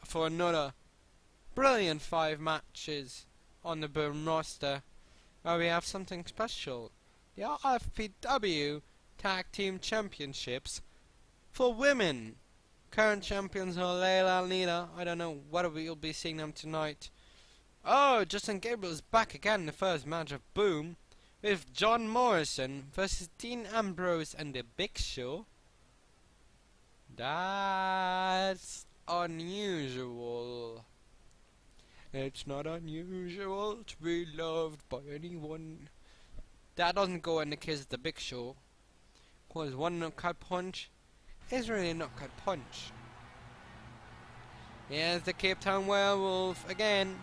for another brilliant 5 matches on the Boom roster, where we have something special. The RFPW Tag Team Championships for women. Current champions are Layla and Nina. I don't know whether we'll be seeing them tonight. Oh, Justin Gabriel is back again in the first match of Boom, with John Morrison versus Dean Ambrose and the Big Show. That's unusual. It's not unusual to be loved by anyone. That doesn't go in the case of the Big Show, because one knockout punch is really a knockout punch. Here's the Cape Town Werewolf again.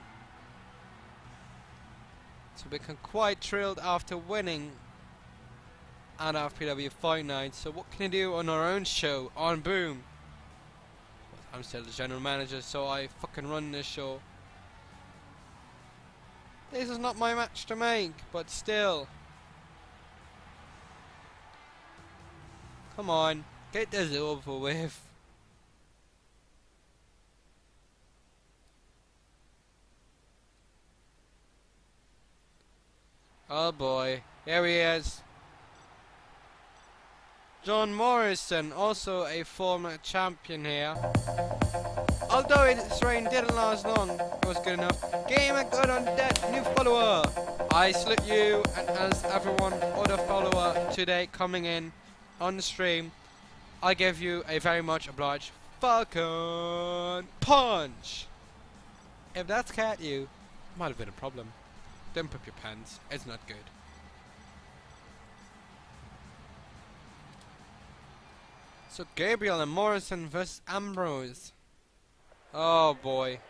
So we become quite thrilled after winning at RFPW Fight Night. So what can you do on our own show on Boom? I'm still the general manager, so I fucking run this show. This is not my match to make, but still. Come on, get this over with. Oh boy, here he is. John Morrison, also a former champion here. Although his reign didn't last long, it was good enough. Game a good on that new follower. I salute you, and as everyone other follower today coming in on the stream, I give you a very much obliged Falcon Punch. If that's cat you, might have been a problem. Don't poop your pants, it's not good. So Gabriel and Morrison versus Ambrose. Oh boy.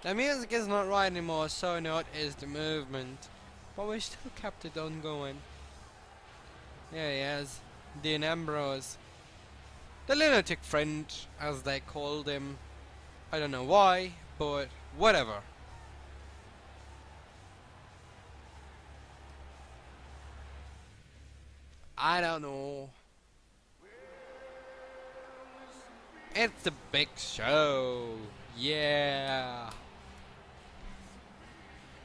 The music is not right anymore, so not is the movement. But we still kept it ongoing. There he is, Dean Ambrose. The lunatic friend, as they called him. I don't know why, but whatever. I don't know. It's the Big Show. Yeah.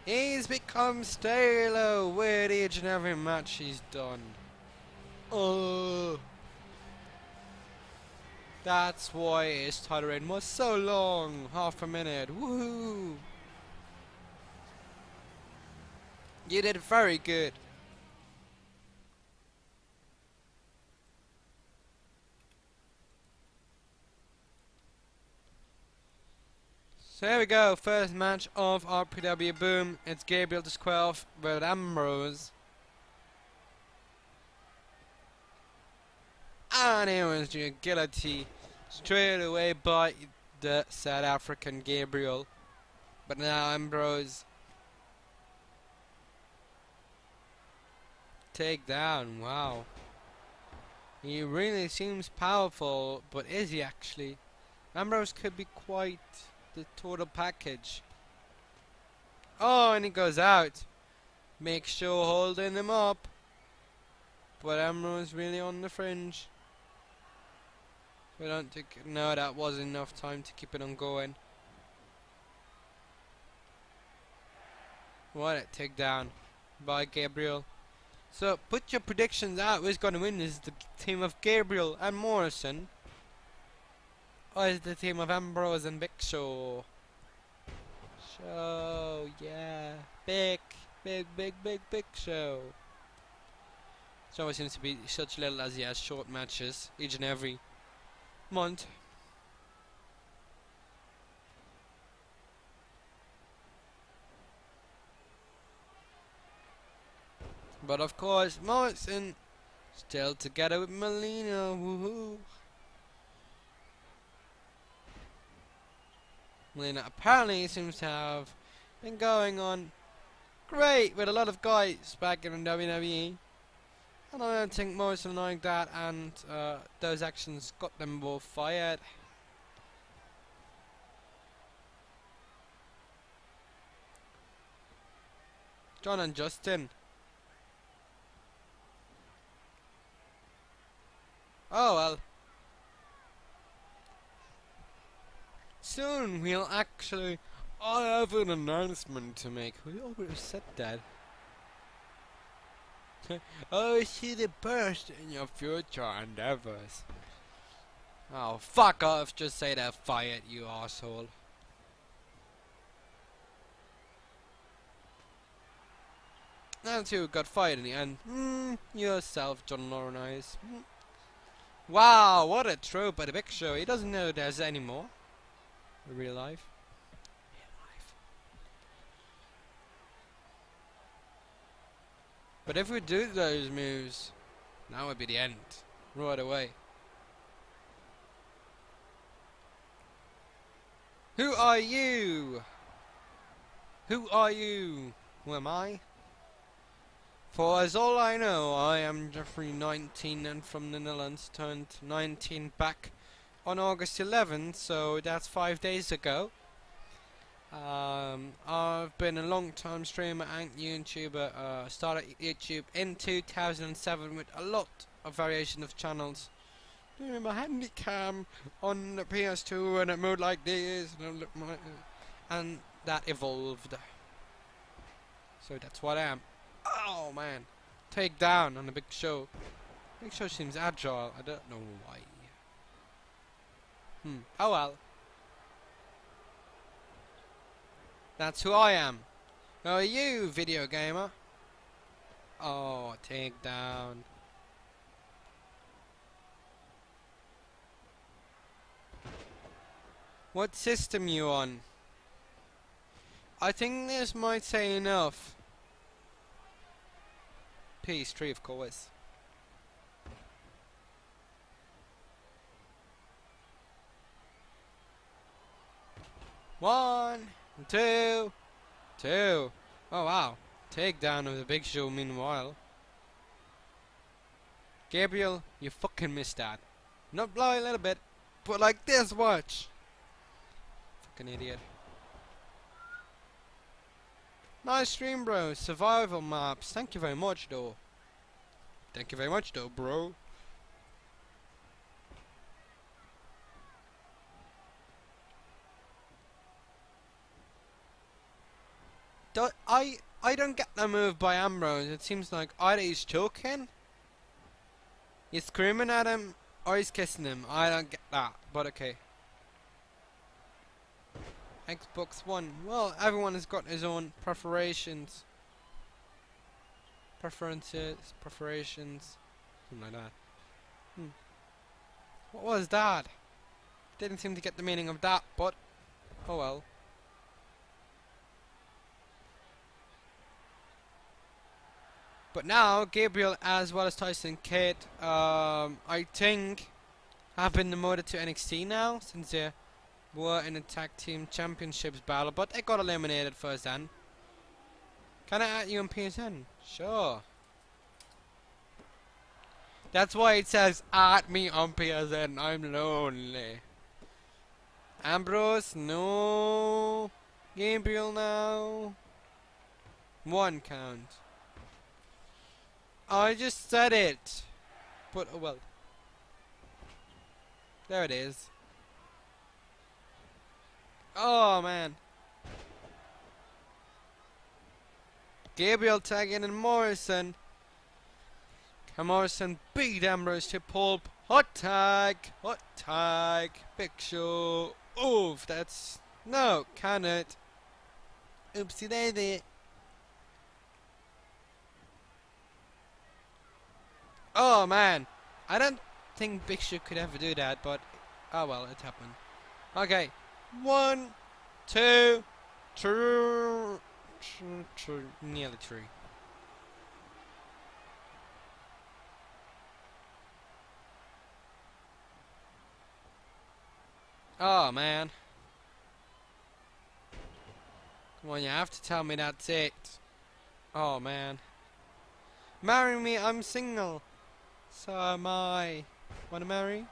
He's become staler with each and every match he's done. Oh. That's why his title reign was so long. Half a minute. Woohoo. You did very good. So here we go, first match of RPW Boom. It's Gabriel to square off with Ambrose. And here was the agility straight away by the South African Gabriel. But now Ambrose. Take down, wow. He really seems powerful, but is he actually? Ambrose could be quite the total package. Oh, and he goes out. Make sure holding him up. But Ambrose really on the fringe. I don't think, no, that wasn't enough time to keep it on going. What a takedown by Gabriel. So put your predictions out. Who's going to win? Is the team of Gabriel and Morrison, or is the team of Ambrose and Big Show? Yeah. Big Show. So it seems to be such little as he has short matches each and every month. But of course, Morrison still together with Melina. Woohoo! Melina apparently seems to have been going on great with a lot of guys back in WWE. And I don't think Morrison like that, and those actions got them both fired. John and Justin. Oh well. soon we'll actually... I have an announcement to make. We already said that. I see the burst in your future endeavors. Oh, fuck off. Just say that fired, you asshole. That's who got fired in the end. Yourself, John Laurinaitis. Wow, what a trope by the Big Show. He doesn't know there's any more. In real life. But if we do those moves, that would be the end. Right away. Who are you? Who are you? Who am I? For as all I know, I am Jeffrey 19 and from the Netherlands, turned 19 back on August 11th, so that's 5 days ago. I've been a long time streamer and YouTuber. Started YouTube in 2007 with a lot of variation of channels. Doing my handycam on the PS2 and it moved like this, and that evolved. So that's what I am. Oh man, take down on the Big Show. Big Show seems agile. I don't know why. Oh well. That's who I am. Who are you, video gamer? Oh, take down. What system you on? I think this might say enough. PS3, of course. One, two. Oh wow. Takedown of the Big Show meanwhile. Gabriel, you fucking missed that. Not blow a little bit, but like this, watch. Fucking idiot. Nice stream, bro. Survival maps. Thank you very much, though. Thank you very much, though, bro. I don't get the move by Ambrose. It seems like either he's choking, he's screaming at him, or he's kissing him. I don't get that, but okay. Xbox One. Well, everyone has got his own preparations. Preferences, preparations, something like that. What was that? Didn't seem to get the meaning of that, but oh well. But now, Gabriel as well as Tyson Kidd, I think, have been demoted to NXT now, since they were in a tag team championships battle, but they got eliminated first then. Can I add you on PSN? Sure. That's why it says add me on PSN. I'm lonely. Ambrose, no. Gabriel now. One count. I just said it. But oh well. There it is. Oh man. Gabriel tagging in Morrison. Can Morrison beat Ambrose to pulp? Hot tag. Hot tag. Big Show. Oof, that's... No, can it? Oopsie daisy. Oh man. I don't think Big Show could ever do that, but... Oh well, it happened. Okay. 1, 2, 3... Nearly 3. Oh man. Come on, you have to tell me that's it. Oh man. Marry me, I'm single. So am I. Wanna marry?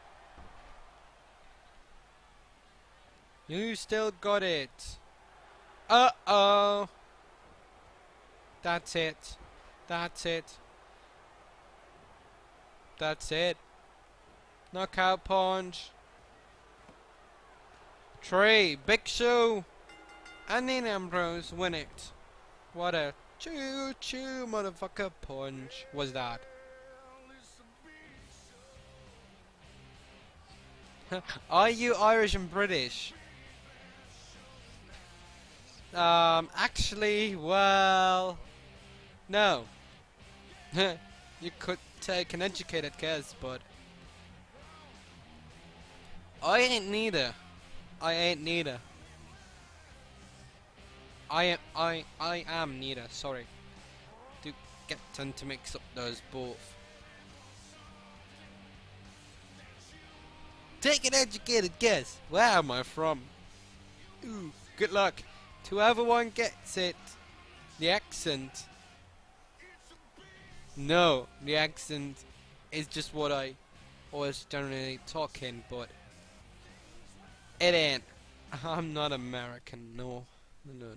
You still got it. Uh-oh. That's it. That's it. That's it. Knockout punch. 3. Big Show and Dean Ambrose win it. What a choo-choo motherfucker punch was that. Are you Irish and British? Actually, well, no. You could take an educated guess, but I ain't neither. I ain't neither. I am neither. Sorry. Do tend to mix up those both. Take an educated guess. Where am I from? Ooh, good luck to everyone gets it. The accent. No, the accent is just what I always generally talk in, but it ain't. I'm not American, no. No.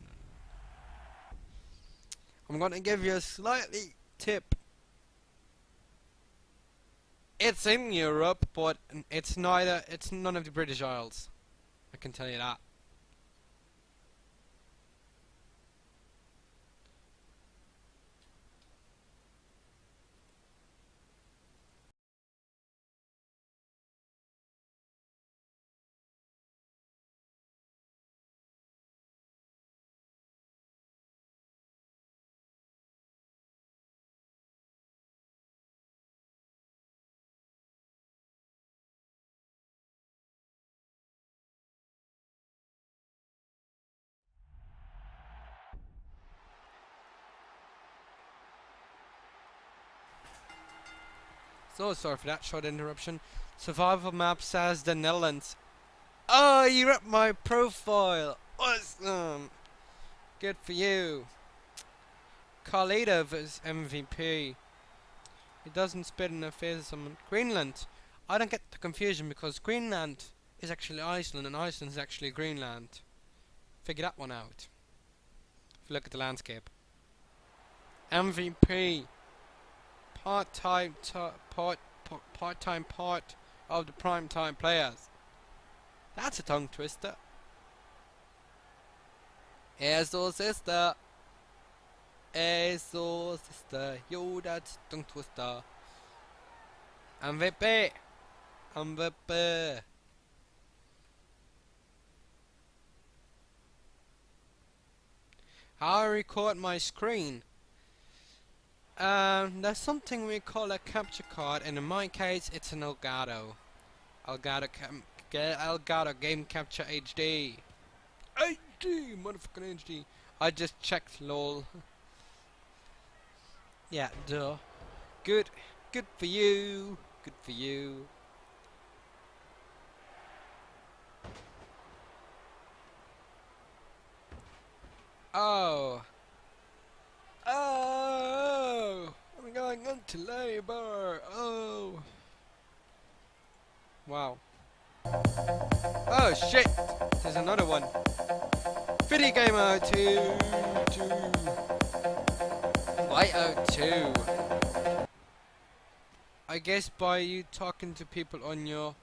I'm gonna give you a slightly tip. It's in Europe, but it's none of the British Isles. I can tell you that. So sorry for that short interruption. Survival map says the Netherlands. Oh, you're at my profile. Awesome. Good for you. Carlito is MVP. He doesn't spit in the face of someone. Greenland. I don't get the confusion because Greenland is actually Iceland and Iceland is actually Greenland. Figure that one out. If you look at the landscape. MVP. Part-time part of the prime time players. That's a tongue twister. Eso sister. Eso sister. Yo, that's a tongue twister. MVP. MVP. How I record my screen. There's something we call a capture card, and in my case, it's an Elgato. Elgato Game Capture HD. HD, motherfucking HD. I just checked, lol. Yeah, duh. Good for you. Good for you. Oh. Oh, I'm going into labor. Oh. Wow. Oh shit. There's another one. Video Gamer 2. YO2. I guess by you talking to people on your.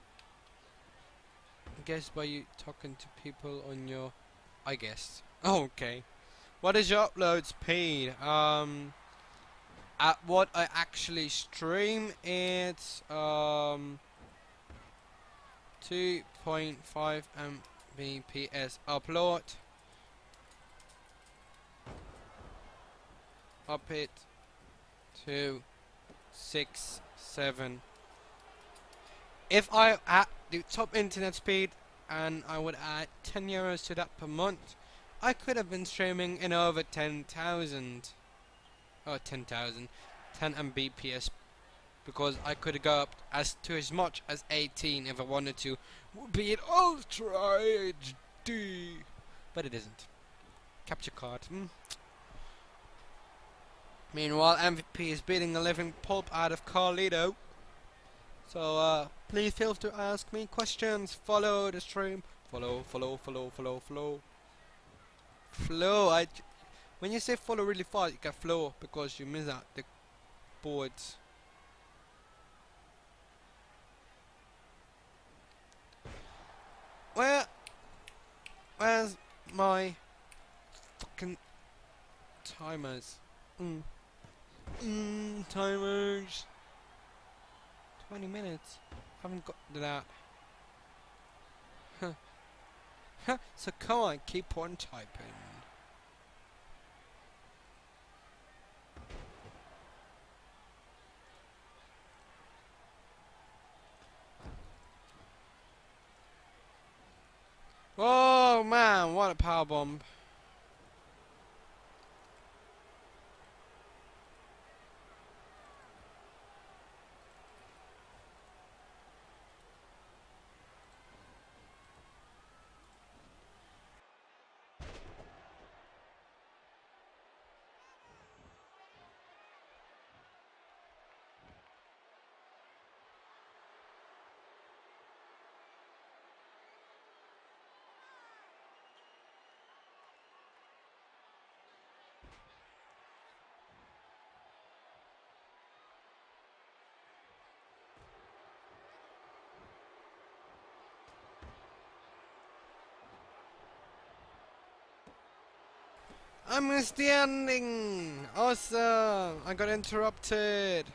I guess. Oh, okay. What is your upload speed? At what I actually stream, it's 2.5 Mbps upload. Up it to 6, 7. If I add the top internet speed and I would add €10 to that per month, I could have been streaming in over 10,000. Oh, 10,000. 10 Mbps. Because I could go up to as much as 18 if I wanted to. Be it Ultra HD. But it isn't. Capture card. Meanwhile, MVP is beating the living pulp out of Carlito. So, please feel free to ask me questions. Follow the stream. Follow. Flow. When you say follow really fast, you get flow because you miss out the boards. Well, my fucking timers. Timers. 20 minutes. Haven't got to that. So come on, keep on typing. Oh man, what a power bomb. I missed the ending! Awesome! I got interrupted!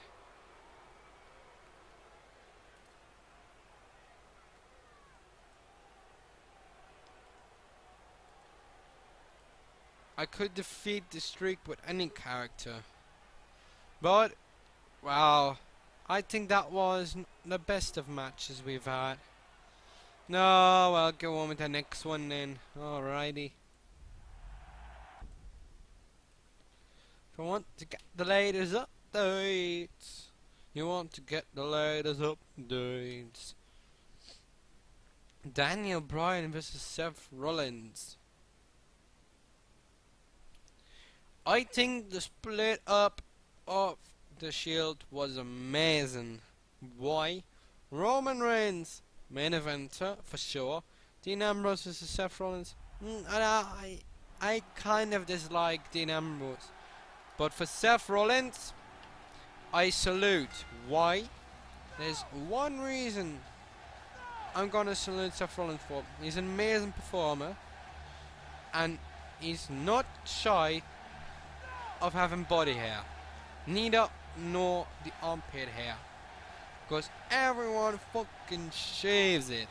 I could defeat the streak with any character. But, wow, I think that was the best of matches we've had. No, I'll go on with the next one then. Alrighty. If I want to get the latest updates, you want to get the latest updates. Daniel Bryan versus Seth Rollins. I think the split up of the Shield was amazing. Why? Roman Reigns, main eventer for sure. Dean Ambrose versus Seth Rollins. I kind of dislike Dean Ambrose. But for Seth Rollins, I salute. Why? There's one reason I'm gonna salute Seth Rollins for. He's an amazing performer, and he's not shy of having body hair. Neither nor the armpit hair. Because everyone fucking shaves it.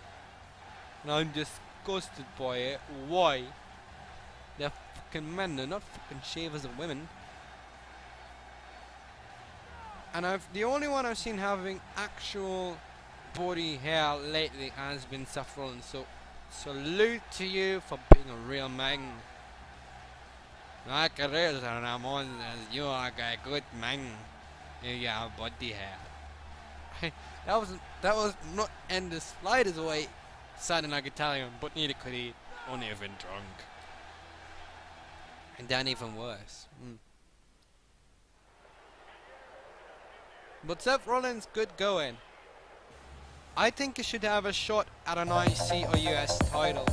And I'm disgusted by it. Why? They're fucking men, they're not fucking shavers of women. And the only one I've seen having actual body hair lately has been Seth Rollins. So salute to you for being a real man. Like it is, Ramon, you are a good man. You have body hair. that was not in the slightest way sounding like Italian, but neither could he. Only even drunk. And then even worse. But Seth Rollins, good going. I think he should have a shot at an IC or US title.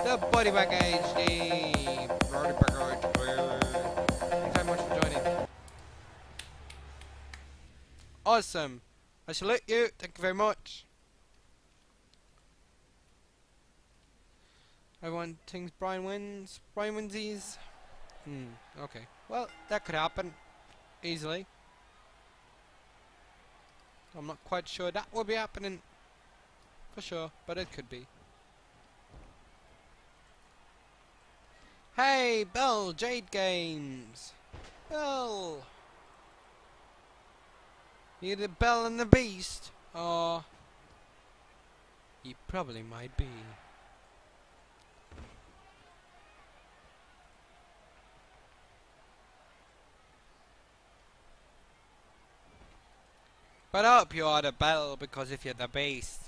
The Body Bag HD. Body Bag HD. Thanks very much for joining. Awesome. I salute you. Thank you very much. Everyone thinks Brian wins. Brian wins these. Okay. Well, that could happen. Easily. I'm not quite sure that will be happening. For sure. But it could be. Hey, Bell, Jade Games. Bell. You the Bell and the Beast? Or you probably might be. But I hope you are the Bell, because if you're the Beast,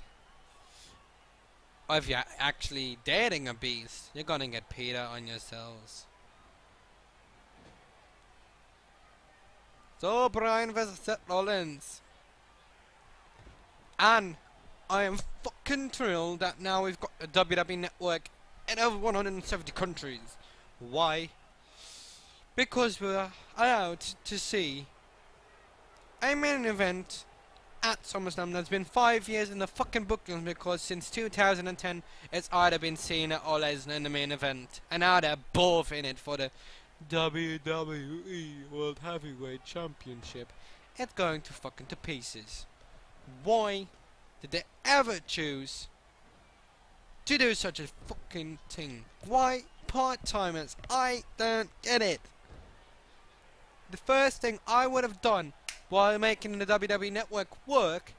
or if you're actually dating a beast, you're gonna get Peter on yourselves. So Brian vs Seth Rollins. And I am fucking thrilled that now we've got a WWE network in over 170 countries. Why? Because we're allowed to see a main event at SummerSlam. There's been 5 years in the fucking bookings because since 2010 it's either been Cena or Lesnar in the main event, and now they're both in it for the WWE World Heavyweight Championship. It's going to fucking to pieces. Why did they ever choose to do such a fucking thing? Why part-timers? I don't get it. The first thing I would have done while making the WWE Network work,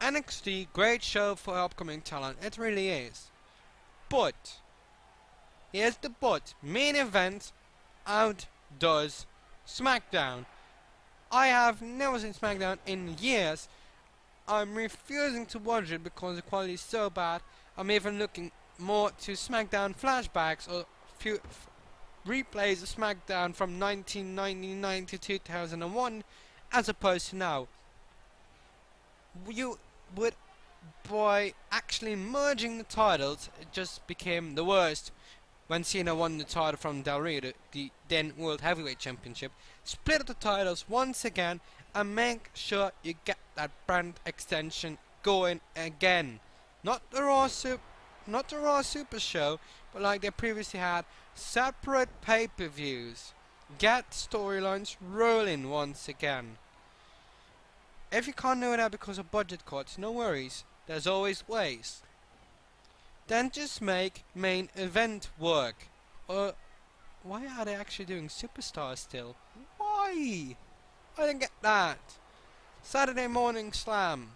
NXT, great show for upcoming talent, it really is. But, here's the but, main event outdoes SmackDown. I have never seen SmackDown in years. I'm refusing to watch it because the quality is so bad. I'm even looking more to SmackDown flashbacks or replays of SmackDown from 1999 to 2001 as opposed to now. You would, by actually merging the titles, it just became the worst. When Cena won the title from Del Rio, the then World Heavyweight Championship, split up the titles once again and make sure you get that brand extension going again. Not the Raw Super Show, but like they previously had, separate pay-per-views. Get storylines rolling once again. If you can't do that because of budget cuts, no worries. There's always ways. Then just make main event work. Or why are they actually doing Superstars still? Why? I don't get that. Saturday Morning Slam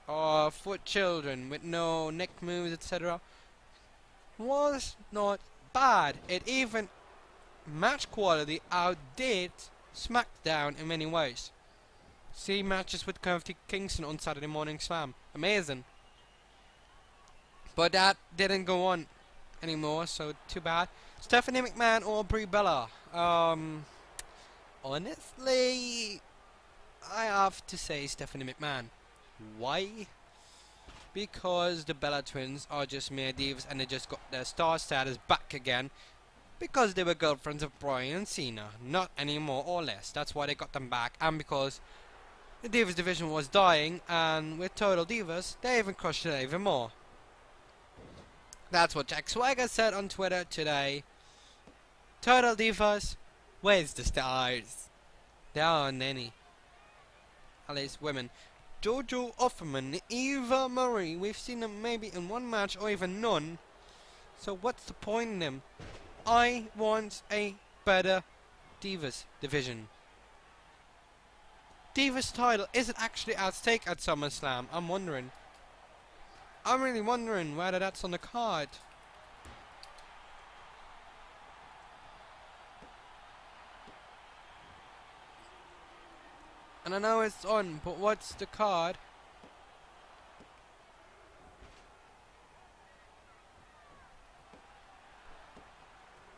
or for children with no neck moves, etc. was not bad. It even match quality outdid SmackDown in many ways. See matches with Kofi Kingston on Saturday Morning Slam. Amazing. But that didn't go on anymore, so too bad. Stephanie McMahon or Brie Bella? Honestly, I have to say Stephanie McMahon. Why? Because the Bella twins are just mere divas and they just got their star status back again because they were girlfriends of Bryan and Cena. Not any more or less. That's why they got them back, and because the Divas division was dying, and with Total Divas, they even crushed it even more. That's what Jack Swagger said on Twitter today. Total Divas, where's the stars? There aren't any. At least women. Jojo Offerman, Eva Marie, we've seen them maybe in one match or even none. So what's the point in them? I want a better Divas division. Divas title, is it actually at stake at SummerSlam? I'm wondering. I'm really wondering whether that's on the card. And I know it's on, but what's the card?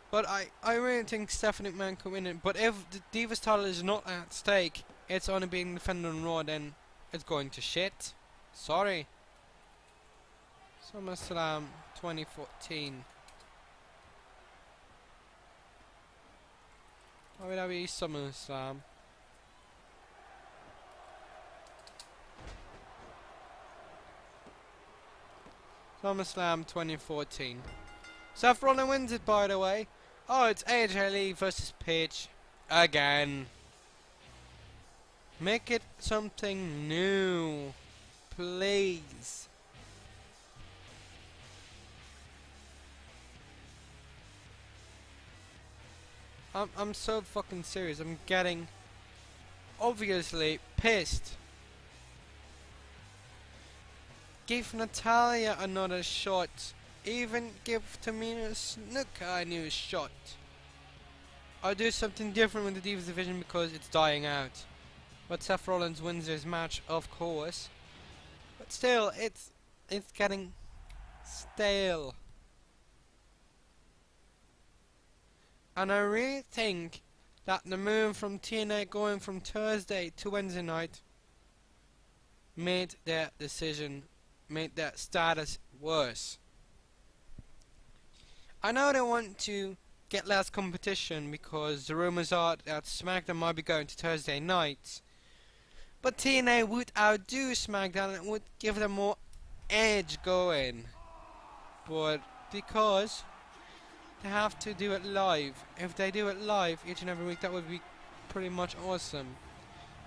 But I really think Stephanie McMahon can win it. But if the Divas title is not at stake, it's only being defended on Raw, then it's going to shit. Sorry. SummerSlam 2014. WWE SummerSlam. SummerSlam 2014. Seth Rollins wins it, by the way. Oh, it's AJ Lee versus Paige. Again. Make it something new. Please. I'm so fucking serious. I'm getting obviously pissed. Give Natalia another shot. Even give Tamina Snuka a new shot. I'll do something different with the Divas division because it's dying out. But Seth Rollins wins his match, of course. But still, it's getting stale. And I really think that the move from TNA going from Thursday to Wednesday night made their decision, made their status worse. I know they want to get less competition because the rumors are that SmackDown might be going to Thursday nights. But TNA would outdo SmackDown and would give them more edge going. But because they have to do it live. If they do it live each and every week, that would be pretty much awesome.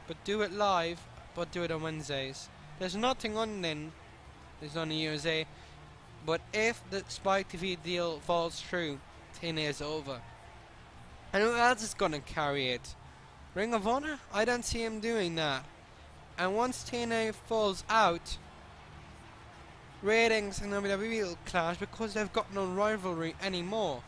But do it live, but do it on Wednesdays. There's nothing on then. There's on the USA. But if the Spike TV deal falls through, TNA is over. And who else is gonna carry it? Ring of Honor? I don't see him doing that. And once TNA falls out, ratings and WWE will clash because they've got no rivalry anymore.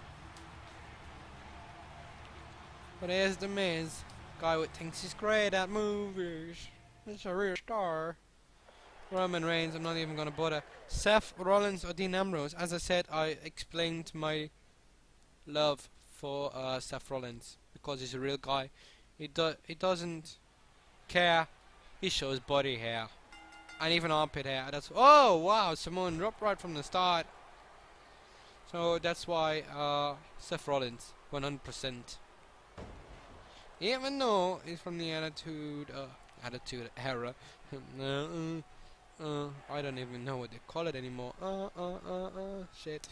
But here's the Miz, guy who thinks he's great at movies. He's a real star. Roman Reigns, I'm not even gonna bother. Seth Rollins or Dean Ambrose. As I said, I explained my love for Seth Rollins because he's a real guy. He doesn't care. He shows body hair and even armpit hair. That's oh wow, Samoan drop right from the start. So that's why Seth Rollins 100%. Even though he's from the Attitude Era. I don't even know what they call it anymore. Shit.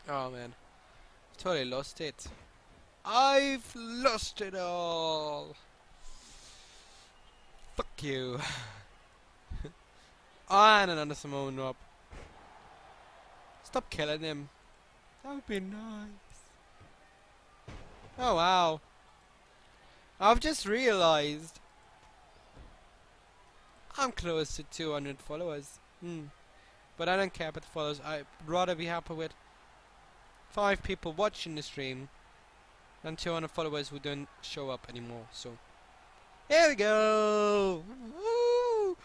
Oh man, totally lost it. I've lost it all. Fuck you. And another Samoan drop. Stop killing him. That would be nice. Oh wow. I've just realized I'm close to 200 followers. But I don't care about the followers. I'd rather be happy with 5 people watching the stream than 200 followers who don't show up anymore. So here we go. Woo!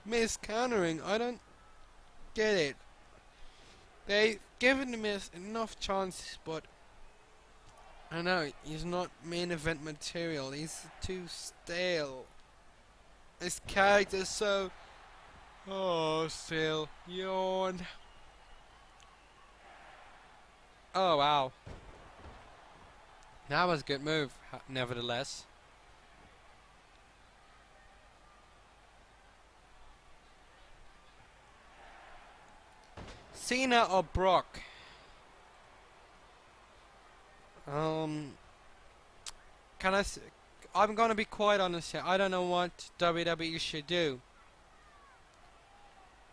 Miz countering. I don't get it. They've given the Miz enough chances, but I know he's not main event material. He's too stale. His character's so stale. Yawn. Oh wow. That was a good move, nevertheless. Cena or Brock? I'm gonna be quite honest here. I don't know what WWE should do.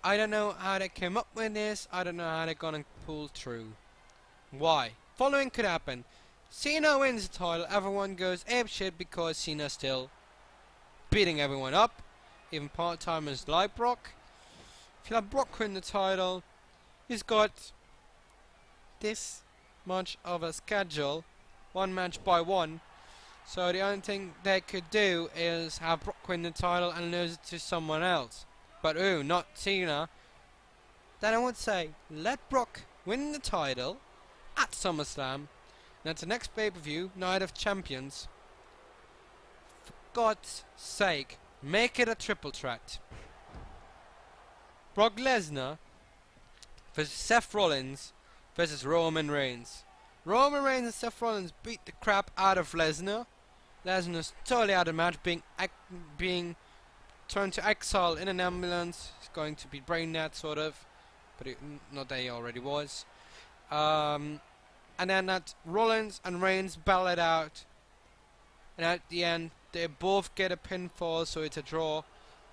I don't know how they came up with this. I don't know how they're gonna pull through. Why? Following could happen. Cena wins the title. Everyone goes apeshit because Cena's still beating everyone up, even part-timers like Brock. If you let Brock win the title, he's got this much of a schedule, one match by one. So the only thing they could do is have Brock win the title and lose it to someone else. But ooh, not Cena. Then I would say, let Brock win the title at SummerSlam. And at the next pay-per-view, Night of Champions. For God's sake, make it a triple threat. Brock Lesnar versus Seth Rollins versus Roman Reigns. Roman Reigns and Seth Rollins beat the crap out of Lesnar. Lesnar's totally out of the match, being turned to exile in an ambulance. He's going to be brain dead, sort of, but not that he already was. And then that Rollins and Reigns battle it out, and at the end they both get a pinfall, so it's a draw.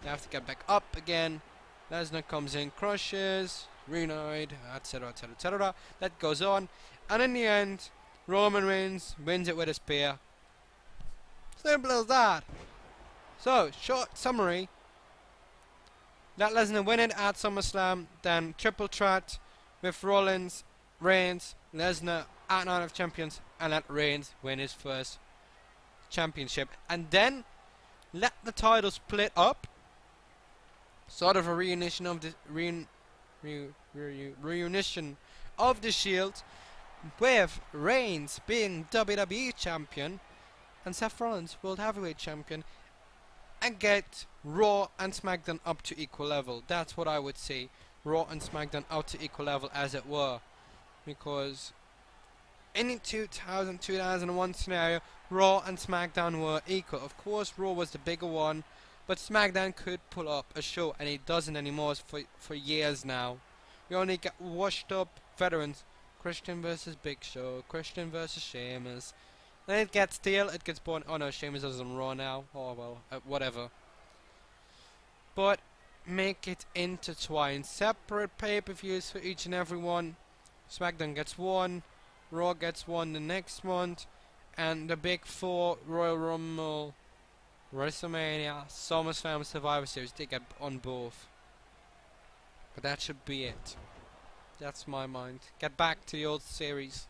They have to get back up again. Lesnar comes in, crushes, Reunite, etc, etc, etc. That goes on, and in the end, Roman Reigns wins it with a spear. Simple as that. So, short summary. Let Lesnar win it at SummerSlam, then triple threat with Rollins, Reigns, Lesnar at Night of Champions, and let Reigns win his first championship. And then let the title split up. Sort of a reunition of the reunition of the Shield, with Reigns being WWE champion and Seth Rollins World Heavyweight champion, and get Raw and SmackDown up to equal level. That's what I would say. Raw and SmackDown up to equal level, as it were. because in the 2001 scenario, Raw and SmackDown were equal. Of course, Raw was the bigger one, but SmackDown could pull up a show, and it doesn't anymore for years now. You only get washed up veterans. Christian versus Big Show, Christian versus Sheamus. Then it gets boring. Oh no, Sheamus is on Raw now. Oh well, whatever. But make it intertwined. Separate pay-per-views for each and every one. SmackDown gets one, Raw gets one the next month, and the big four, Royal Rumble, WrestleMania, SummerSlam, Survivor Series, they get on both. But that should be it. That's my mind. Get back to the old series.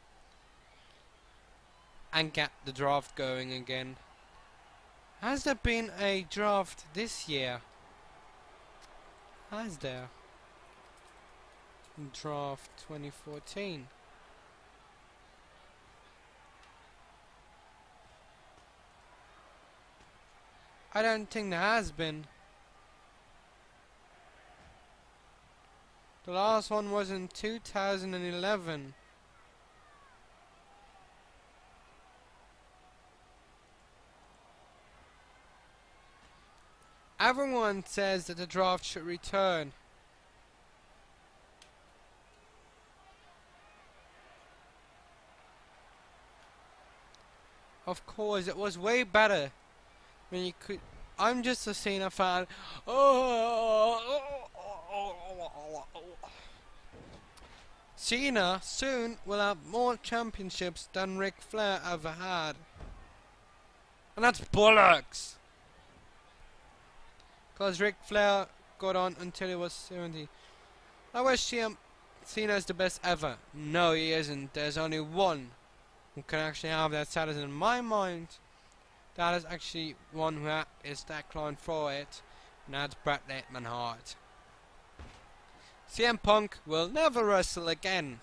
And get the draft going again. Has there been a draft this year? Has there? Draft 2014. I don't think there has been. The last one was in 2011. Everyone says that the draft should return. Of course, it was way better when you could. I'm just a Cena fan. Cena soon will have more championships than Ric Flair ever had. And that's bollocks! Because Ric Flair got on until he was 70. I wish Cena's the best ever. No, he isn't. There's only one who can actually have that status in my mind. That is actually one who is that clone for it. And that's Bret Hart. CM Punk will never wrestle again.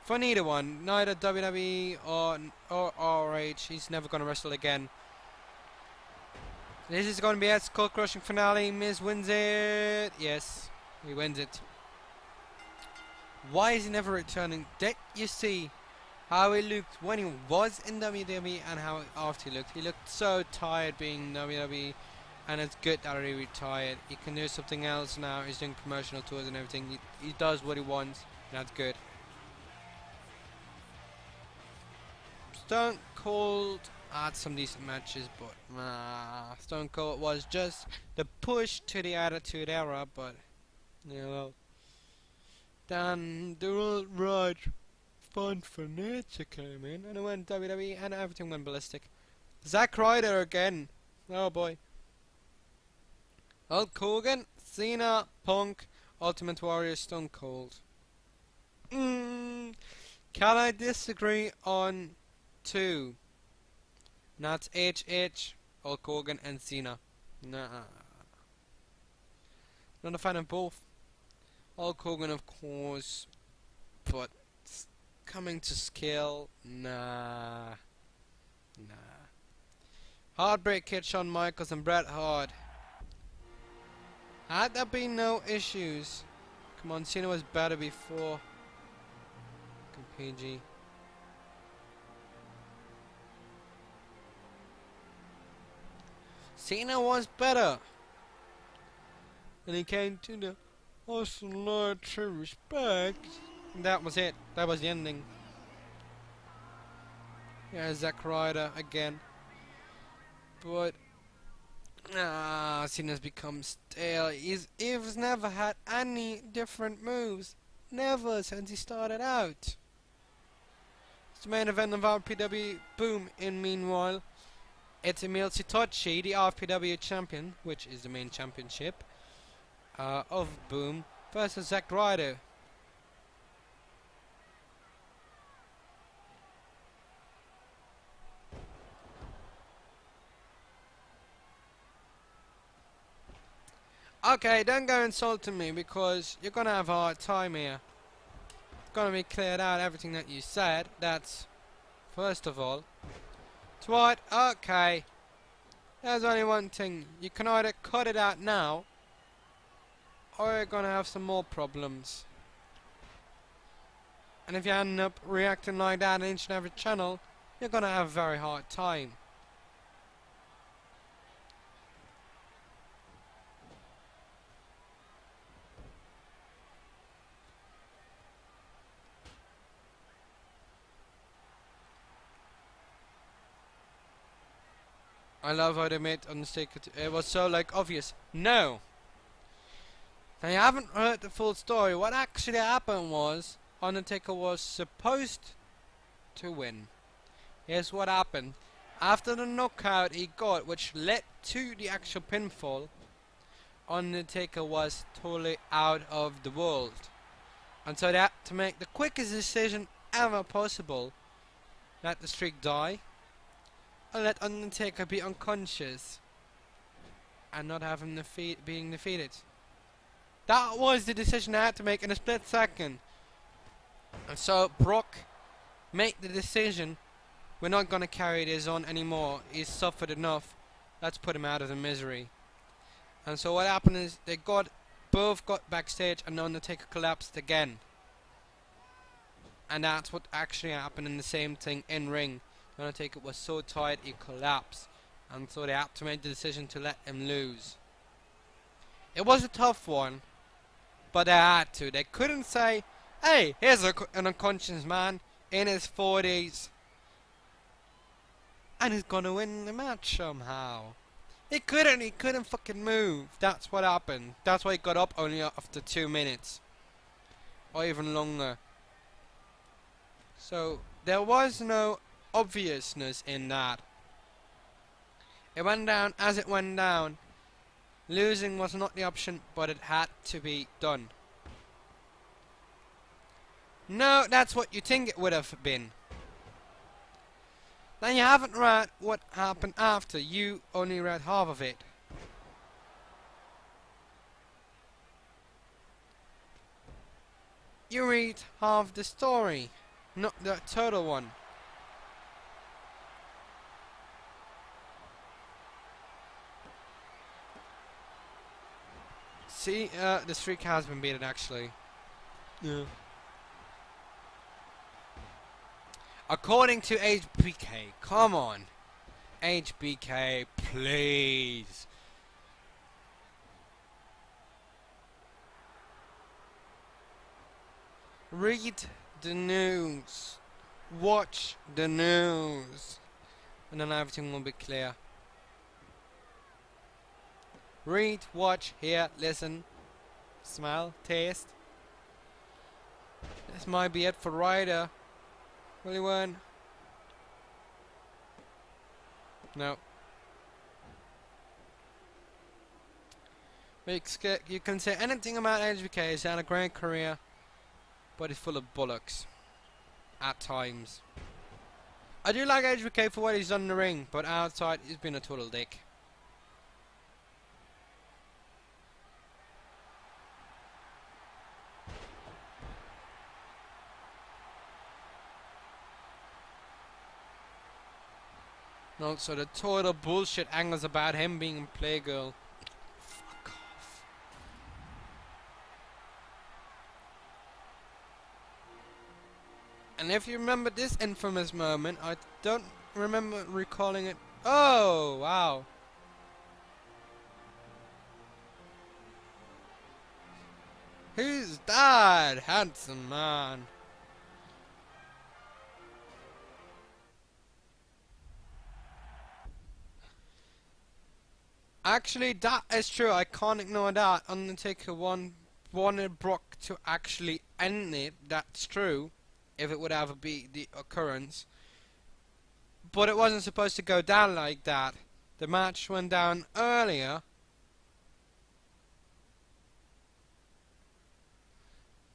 For neither one, neither WWE or RH, he's never gonna wrestle again. This is gonna be a skull crushing finale. Miz wins it. Yes, he wins it. Why is he never returning? Did you see how he looked when he was in WWE and how after he looked? He looked so tired being WWE. And it's good that he retired. He can do something else now. He's doing promotional tours and everything. He does what he wants. And that's good. Stone Cold had some decent matches, but Stone Cold was just the push to the Attitude Era. But you know, then the right fun fanatic came in, and it went WWE, and everything went ballistic. Zack Ryder again. Oh boy. Hulk Hogan, Cena, Punk, Ultimate Warrior, Stone Cold. Can I disagree on two? And that's HH, Hulk Hogan, and Cena. Nah. Not a fan of both. Hulk Hogan, of course, but coming to scale, nah. Heartbreak Kid, Shawn Michaels, and Bret Hart. Had there been no issues? Come on, Cena was better before. PG. Cena was better. And he came to the awesome Lord to respect. And that was it. That was the ending. Yeah, Zack Ryder again. But Cena's become stale. He's never had any different moves. Never since he started out. It's the main event of RFPW. Boom. In meanwhile, it's Emil Sitochi, the RFPW champion, which is the main championship of Boom, versus Zack Ryder. Okay, don't go insulting me because you're gonna have a hard time here. It's gonna be cleared out everything that you said. That's first of all. Dwight, okay. There's only one thing. You can either cut it out now, or you're gonna have some more problems. And if you end up reacting like that on each and every channel, you're gonna have a very hard time. I love how they made Undertaker. It was so like obvious. No. Now you haven't heard the full story. What actually happened was Undertaker was supposed to win. Here's what happened. After the knockout he got, which led to the actual pinfall, Undertaker was totally out of the world. And so they had to make the quickest decision ever possible. Let the streak die. And let Undertaker be unconscious. And not have him being defeated. That was the decision I had to make in a split second. And so Brock made the decision, we're not gonna carry this on anymore. He's suffered enough. Let's put him out of the misery. And so what happened is they both got backstage and Undertaker collapsed again. And that's what actually happened in the same thing in ring. Undertaker was so tired he collapsed. And so they had to make the decision to let him lose. It was a tough one. But they had to. They couldn't say, hey, here's an unconscious man in his 40s. And he's gonna win the match somehow. He couldn't fucking move. That's what happened. That's why he got up only after 2 minutes. Or even longer. So, there was no obviousness in that. It went down as it went down. Losing was not the option, but it had to be done. No, that's what you think it would have been. Now you haven't read what happened after. You only read half of it. You read half the story, not the total one. See, the streak has been beaten actually. Yeah. According to HBK, come on. HBK, please. Read the news. Watch the news. And then everything will be clear. Read, watch, hear, listen, smell, taste. This might be it for Ryder. Will he win? No. You can say anything about HBK. He's had a great career, but he's full of bollocks. At times. I do like HBK for what he's done in the ring, but outside he's been a total dick. And also the total bullshit angles about him being a playgirl. Fuck off. And if you remember this infamous moment, I don't remember recalling it. Oh, wow. Who's that handsome man? Actually, that is true. I can't ignore that. Undertaker wanted Brock to actually end it. That's true. If it would ever be the occurrence. But it wasn't supposed to go down like that. The match went down earlier.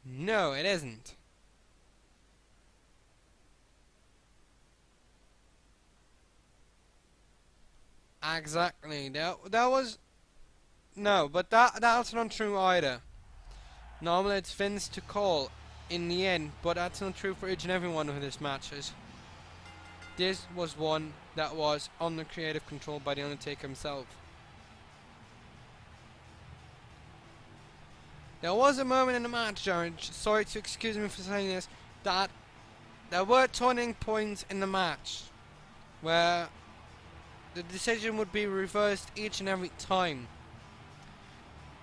No, it isn't. Exactly. That was no, but that's not true either. Normally it's Vince to call in the end, but that's not true for each and every one of his matches. This was one that was under creative control by the Undertaker himself. There was a moment in the match, George, sorry to excuse me for saying this, that there were turning points in the match where the decision would be reversed each and every time.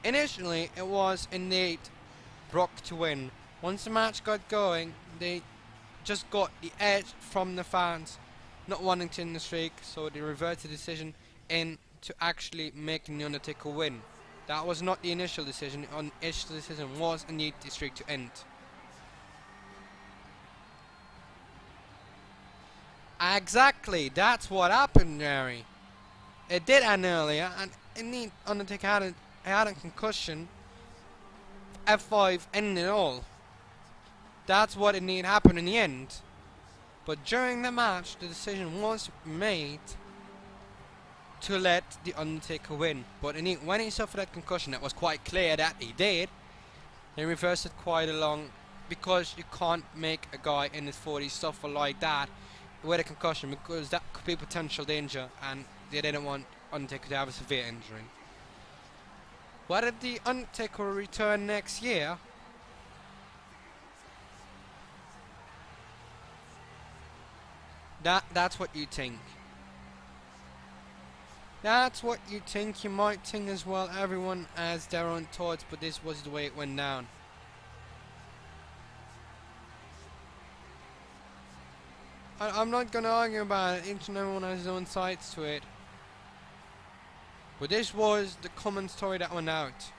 Initially, it was indeed Brock to win. Once the match got going, they just got the edge from the fans not wanting to end the streak, so they reversed the decision into actually making the Undertaker win. That was not the initial decision. The initial decision was indeed the streak to end. Exactly, that's what happened, Jerry. It did end earlier, and indeed Undertaker had a concussion. F5 ended it all. That's what indeed happened in the end. But during the match, the decision was made to let the Undertaker win. But indeed, when he suffered that concussion, it was quite clear that he did. They reversed it quite along, because you can't make a guy in his 40s suffer like that with a concussion, because that could be potential danger, and they didn't want Undertaker to have a severe injury. Whether the Undertaker will return next year, that's what you think. That's what you think. You might think as well. Everyone has their own thoughts, but this was the way it went down. I'm not gonna argue about it. Each and everyone has his own sides to it. But this was the common story that went out.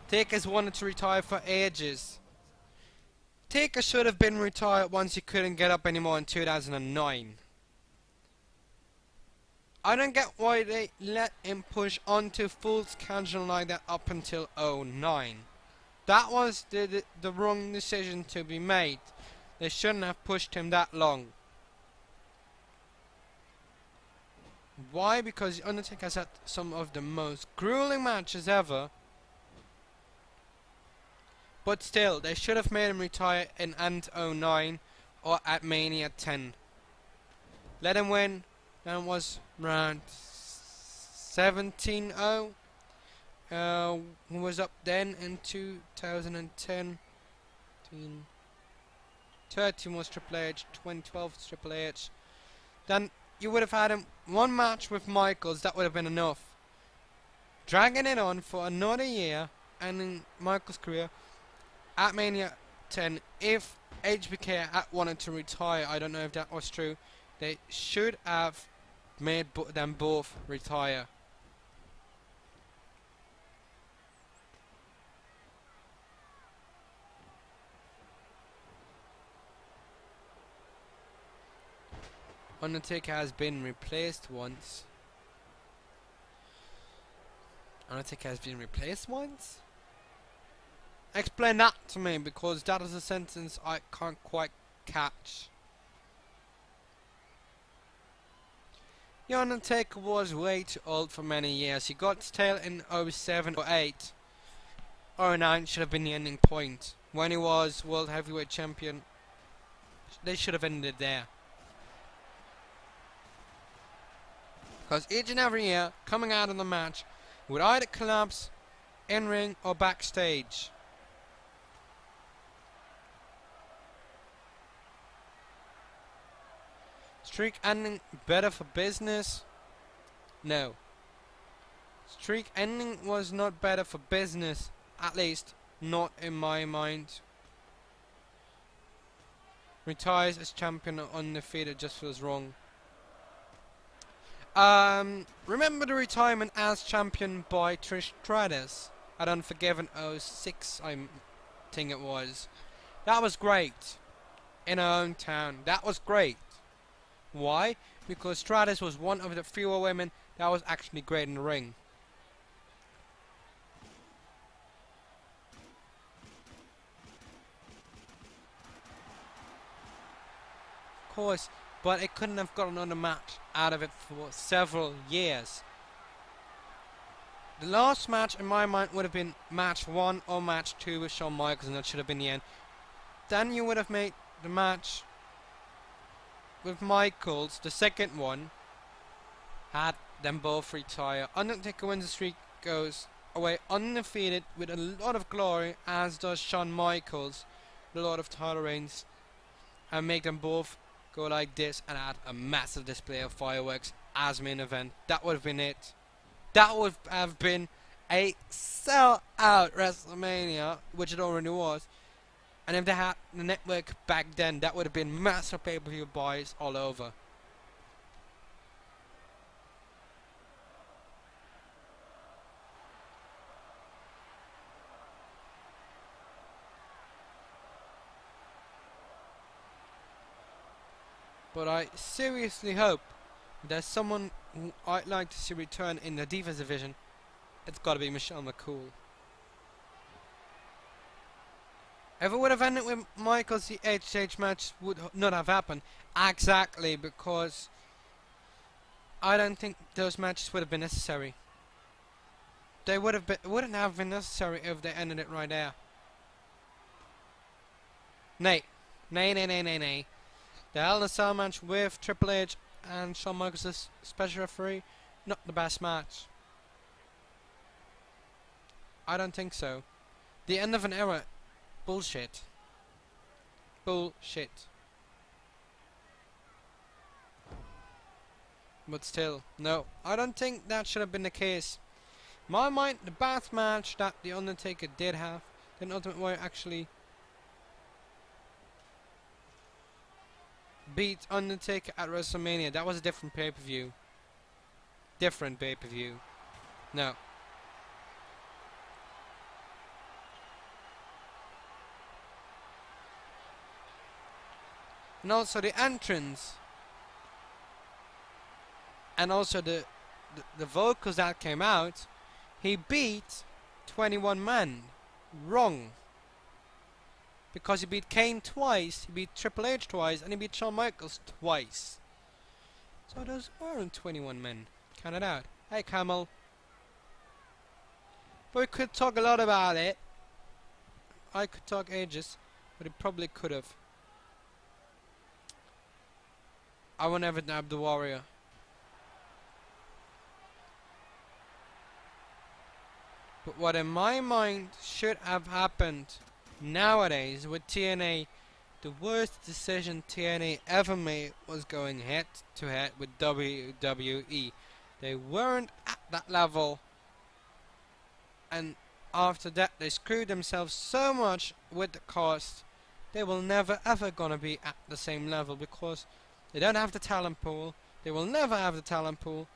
Taker's wanted to retire for ages. Taker should have been retired once he couldn't get up anymore in 2009. I don't get why they let him push onto full schedule like that up until 2009. That was the wrong decision to be made. They shouldn't have pushed him that long. Why? Because The Undertaker has had some of the most grueling matches ever. But still, they should have made him retire in end 09 or at Mania 10. Let him win. That was around 17-0. Who was up then in 2010? 13 was Triple H, 2012 was Triple H. Then you would have had him one match with Michaels, that would have been enough. Dragging it on for another year, ending Michaels' career at Mania 10. If HBK had wanted to retire, I don't know if that was true, they should have made them both retire. Undertaker has been replaced once. Undertaker has been replaced once? Explain that to me, because that is a sentence I can't quite catch. The Undertaker was way too old for many years. He got stale in 07 or 08. 09 should have been the ending point. When he was World Heavyweight Champion, they should have ended there. Because each and every year, coming out of the match, would either collapse in ring or backstage. Streak ending better for business? No. Streak ending was not better for business, at least not in my mind. Retires as champion undefeated just feels wrong. Remember the retirement as champion by Trish Stratus at Unforgiven 06, I think it was. That was great. In her own town. That was great. Why? Because Stratus was one of the fewer women that was actually great in the ring. Of course, but it couldn't have got another match out of it for several years. The last match in my mind would have been match 1 or match 2 with Shawn Michaels, and that should have been the end. Then you would have made the match with Michaels, the second one, had them both retire. Undertaker wins the streak, goes away undefeated with a lot of glory, as does Shawn Michaels with a lot of title reigns, and make them both go like this and add a massive display of fireworks as main event. That would have been it. That would have been a sell-out WrestleMania, which it already was. And if they had the network back then, that would have been massive pay-per-view buys all over. But I seriously hope there's someone who I'd like to see return in the Divas division. It's got to be Michelle McCool. If it would have ended with Michaels, the HH match would not have happened. Exactly, because I don't think those matches would have been necessary. They wouldn't have been necessary if they ended it right there. Nay. The Hell in a Cell match with Triple H and Shawn Michaels as special referee, not the best match. I don't think so. The end of an era, bullshit. Bullshit. But still, no, I don't think that should have been the case. In my mind, the best match that The Undertaker did have, then Ultimate Warrior actually beat Undertaker at WrestleMania. That was a different pay-per-view. Different pay-per-view. No. And also the entrance. And also the vocals that came out. He beat 21 men. Wrong. Because he beat Kane twice, he beat Triple H twice, and he beat Shawn Michaels twice. So those weren't 21 men. Count it out. Hey, Camel. But we could talk a lot about it. I could talk ages, but he probably could have. I will never nab the Warrior. But what in my mind should have happened nowadays with TNA, the worst decision TNA ever made was going head to head with WWE. They weren't at that level, and after that they screwed themselves so much with the cost. They will never ever gonna be at the same level because they don't have the talent pool. They will never have the talent pool.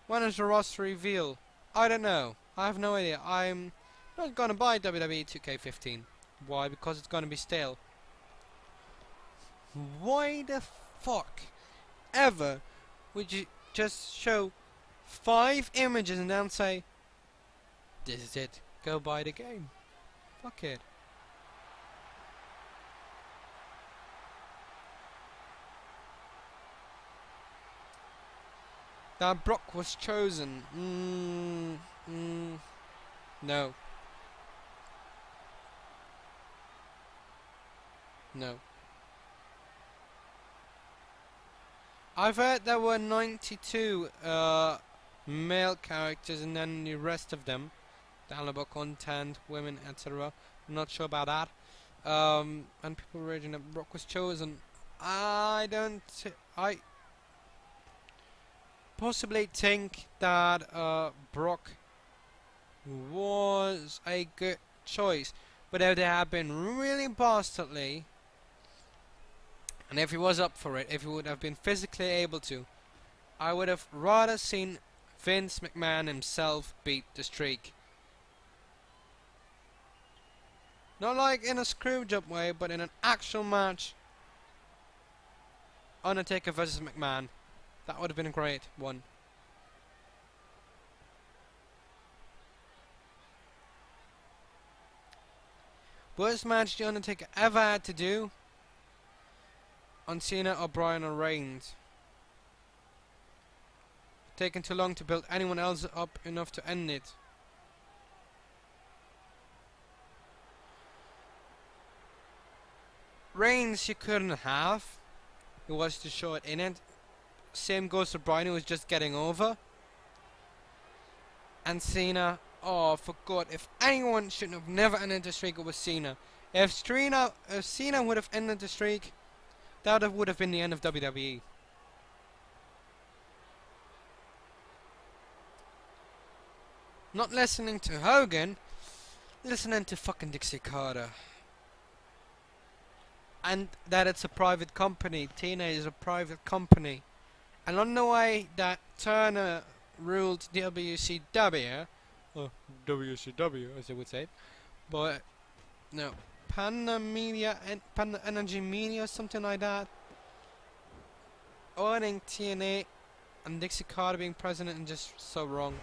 When is the roster reveal? I don't know. I have no idea. I'm not gonna buy WWE 2K15. Why? Because it's gonna be stale. Why the fuck ever would you just show 5 images and then say, this is it, go buy the game? Fuck it. That Brock was chosen. No. No. I've heard there were 92 male characters and then the rest of them, downloadable content, women, etc. I'm not sure about that. And people raging that Brock was chosen. I possibly think that Brock was a good choice, but if they had been really bastardly, and if he was up for it, if he would have been physically able to, I would have rather seen Vince McMahon himself beat the streak. Not like in a screwjob way, but in an actual match. Undertaker versus McMahon. That would have been a great one. Worst match the Undertaker ever had to do on Cena, O'Brien or Reigns. Taken too long to build anyone else up enough to end it. Reigns you couldn't have. He was too short in it. Same goes to Bryan, who was just getting over. And Cena, oh, for God, if anyone should have never ended the streak, it was Cena. If Cena would have ended the streak, that would have been the end of WWE. Not listening to Hogan, listening to fucking Dixie Carter. And that it's a private company. TNA is a private company. And on the way that Turner ruled WCW, or WCW as they would say, but no, Panda Media and Panda Energy Media, something like that, owning TNA and Dixie Carter being president, and just so wrong.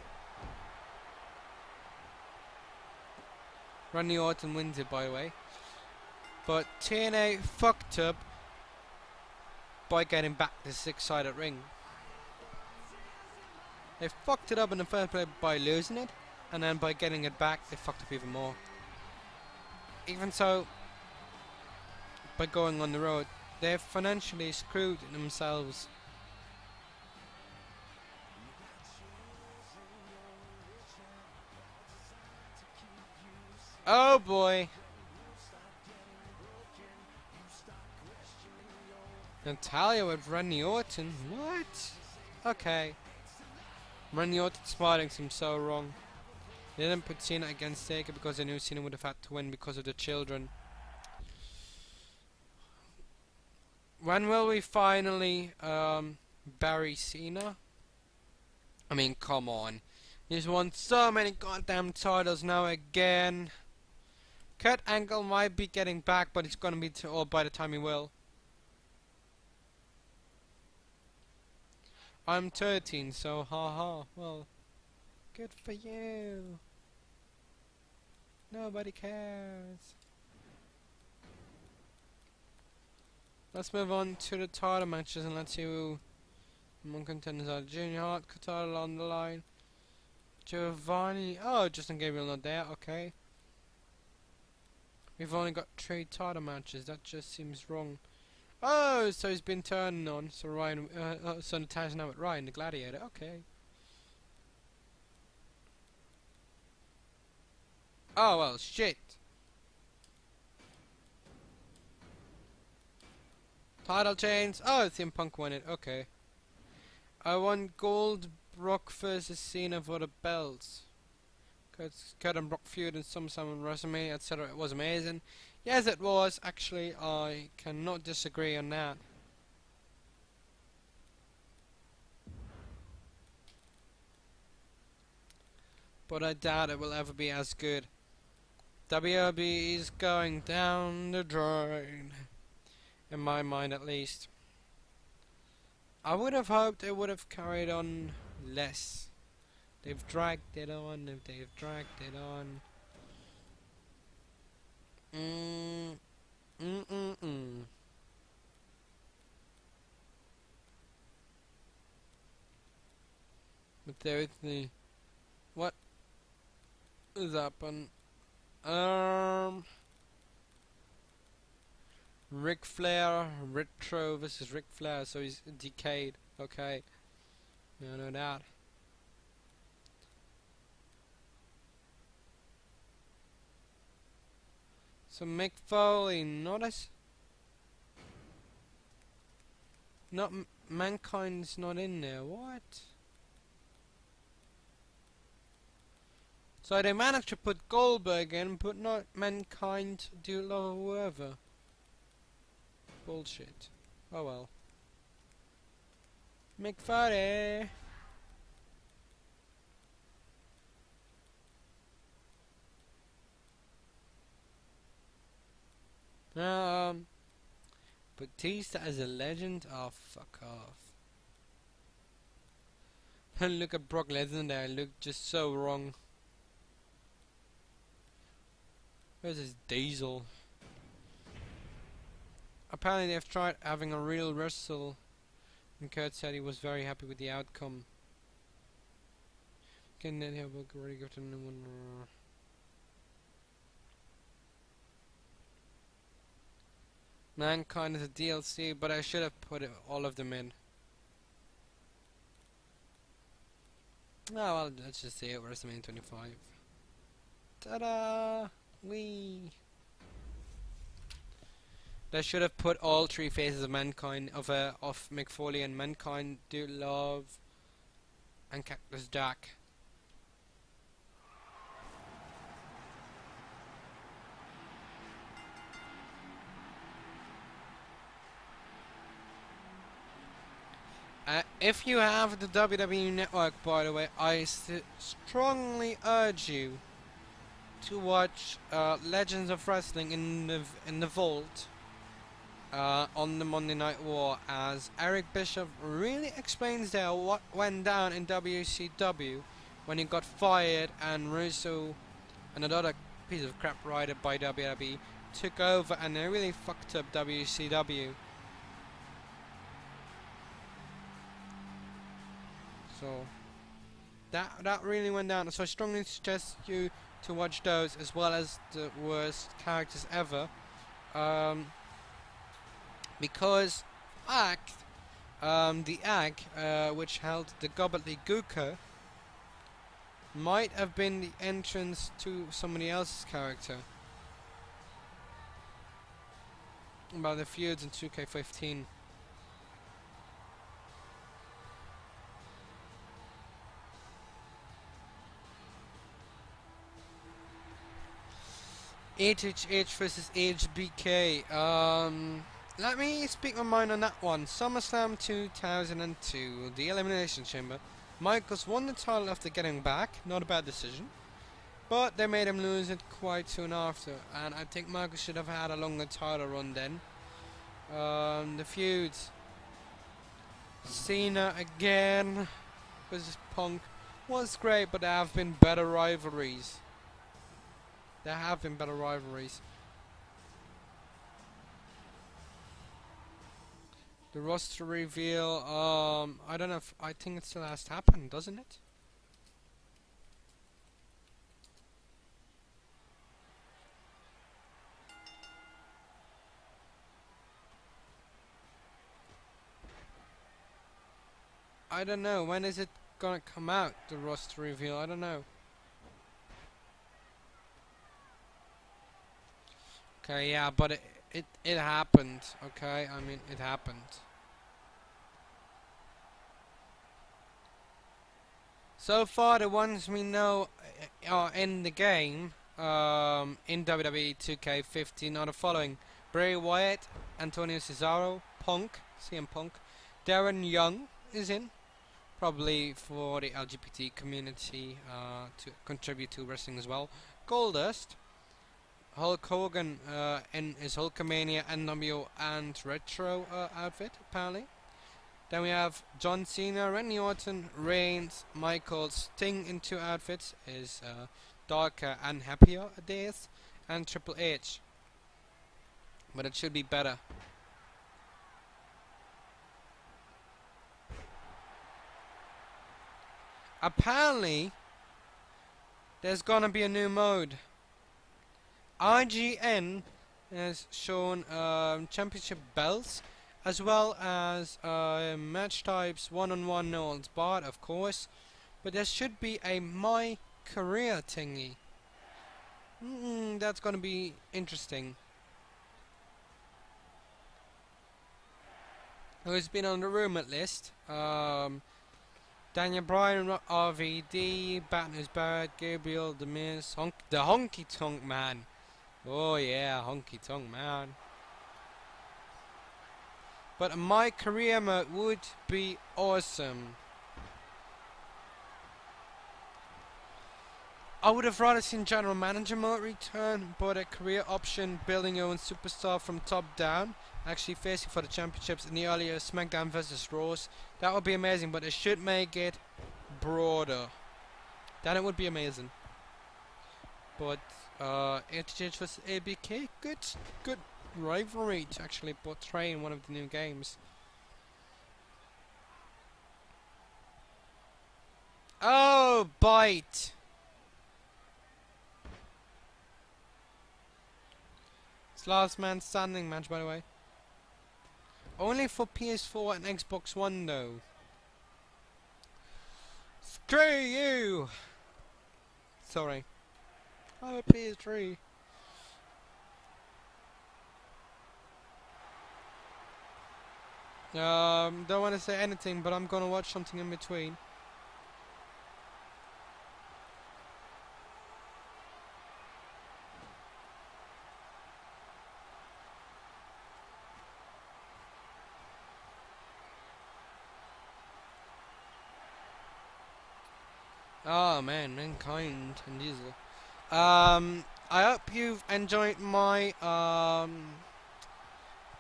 Randy Orton wins it, by the way. But TNA fucked up by getting back the six-sided ring. They fucked it up in the first place by losing it, and then by getting it back, they fucked up even more. Even so, by going on the road, they've financially screwed themselves. Oh boy! Natalia with Randy Orton? What? Okay. Randy Orton's spotting seems so wrong. They didn't put Cena against Taker because they knew Cena would have had to win because of the children. When will we finally bury Cena? I mean, come on. He's won so many goddamn titles now again. Kurt Angle might be getting back, but it's gonna be by the time he will. I'm 13, so haha. Well, good for you. Nobody cares. Let's move on to the title matches and let's see who among contenders are. Junior Hart title on the line. Giovanni. Oh, Justin Gabriel not there. Okay. We've only got 3 title matches. That just seems wrong. Oh, so he's been turned on. So Ryan, so Natalya's now with Ryan, the Gladiator. Okay. Oh well, shit. Title change. Oh, CM Punk won it. Okay. I want Gold Brock versus Cena for the belts. Kurt and Brock feud and SummerSlam and WrestleMania, etc. It was amazing. Yes, it was. Actually, I cannot disagree on that. But I doubt it will ever be as good. WWE is going down the drain. In my mind, at least. I would have hoped it would have carried on less. They've dragged it on. They've dragged it on. But there is the... What is happening? Ric Flair, Retro versus Ric Flair, so he's decayed. Okay. No doubt. So Mick Foley, not Mankind's not in there. What? So they managed to put Goldberg in, but not Mankind, Dude Love, or whoever. Bullshit. Oh well. Mick Foley. Batista as a legend? Oh, fuck off. And look at Brock Lesnar there, looked just so wrong. Where's his Diesel? Apparently they've tried having a real wrestle, and Kurt said he was very happy with the outcome. Can then have a already got another one. Mankind is a DLC, but I should have put all of them in. Oh well, let's just see it. WrestleMania 25. Ta-da! Wee. They should have put all three faces of Mankind of Mick Foley and Mankind, Dude Love, and Cactus Jack. If you have the WWE Network, by the way, I strongly urge you to watch Legends of Wrestling in the Vault on the Monday Night War, as Eric Bischoff really explains there what went down in WCW when he got fired and Russo and another piece of crap writer by WWE took over, and they really fucked up WCW. So that really went down. So I strongly suggest you to watch those, as well as the worst characters ever, because the act which held the gobbledygooker might have been the entrance to somebody else's character. About the feuds in 2K15. HHH versus HBK. Let me speak my mind on that one. SummerSlam 2002, the Elimination Chamber. Michaels won the title after getting back. Not a bad decision. But they made him lose it quite soon after. And I think Michaels should have had a longer title run then. The feuds. Cena again versus Punk was great, but there have been better rivalries. There have been better rivalries. The roster reveal, I don't know if, I think it still has to happen, doesn't it? I don't know, when is it gonna come out, the roster reveal? I don't know. Okay, yeah, but it happened, okay? I mean, it happened. So far, the ones we know are in the game, in WWE 2K15 are the following: Bray Wyatt, Antonio Cesaro, Punk, CM Punk, Darren Young is in, probably for the LGBT community, to contribute to wrestling as well. Goldust, Hulk Hogan in his Hulkamania NWO and Retro outfit, apparently. Then we have John Cena, Randy Orton, Reigns, Michael, Sting in two outfits, his darker and happier days, and Triple H. But it should be better. Apparently, there's gonna be a new mode. IGN has shown championship belts, as well as match types, one-on-one, no holds barred, of course. But there should be a My Career thingy. That's gonna be interesting. Who's been on the rumored list? Daniel Bryan, RVD, Batman's Barrett, Gabriel, The Miz, the Honky Tonk Man. Oh yeah, Honky Tonk Man. But a My Career mode would be awesome. I would have rather seen General Manager mode return, but a career option, building your own superstar from top down, actually facing for the championships in the earlier SmackDown vs. Raws. That would be amazing, but they should make it broader. Then it would be amazing. But HH vs ABK, good rivalry to actually portray in one of the new games. Oh, bite! It's last man standing match, by the way. Only for PS4 and Xbox One, though. Screw you! Sorry. Oh, PS3. Don't want to say anything, but I'm gonna watch something in between. Oh man, Mankind and Diesel. I hope you've enjoyed my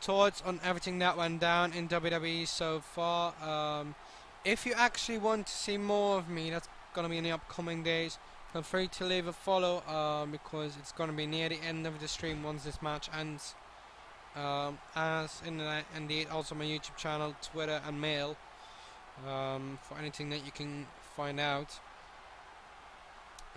thoughts on everything that went down in WWE so far. If you actually want to see more of me, that's gonna be in the upcoming days. Feel free to leave a follow because it's gonna be near the end of the stream once this match ends. As indeed also my YouTube channel, Twitter, and mail for anything that you can find out.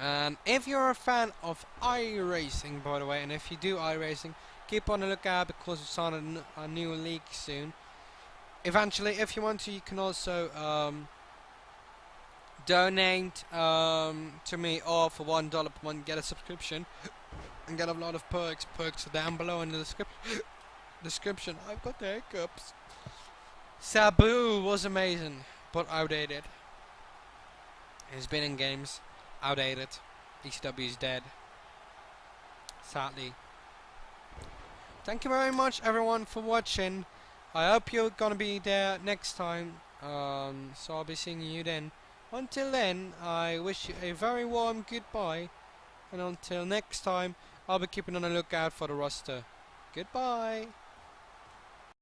And if you're a fan of iRacing, by the way, and if you do iRacing, keep on the lookout because it's on a new league soon. Eventually, if you want to, you can also donate to me, or for $1 per month, get a subscription and get a lot of perks. Perks are down below in the description. I've got the hiccups. Sabu was amazing, but outdated. He's been in games. Outdated. ECW is dead. Sadly. Thank you very much everyone for watching. I hope you're gonna be there next time. So I'll be seeing you then. Until then, I wish you a very warm goodbye. And until next time, I'll be keeping on the lookout for the roster. Goodbye.